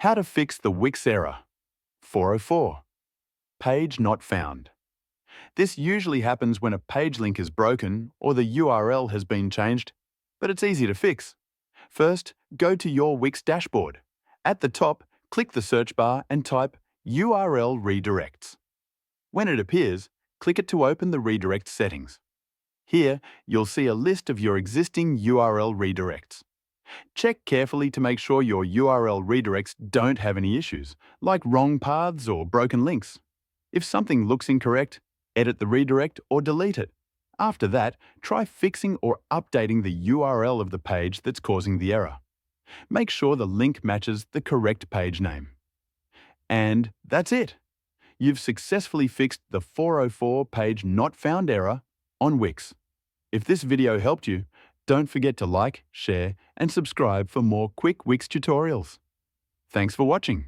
How to fix the Wix error. 404. Page not found. This usually happens when a page link is broken or the URL has been changed, but it's easy to fix. First, go to your Wix dashboard. At the top, click the search bar and type URL redirects. When it appears, click it to open the redirect settings. Here, you'll see a list of your existing URL redirects. Check carefully to make sure your URL redirects don't have any issues, like wrong paths or broken links. If something looks incorrect, edit the redirect or delete it. After that, try fixing or updating the URL of the page that's causing the error. Make sure the link matches the correct page name. And that's it. You've successfully fixed the 404 page not found error on Wix. If this video helped you, don't forget to like, share, and subscribe for more quick Wix tutorials. Thanks for watching.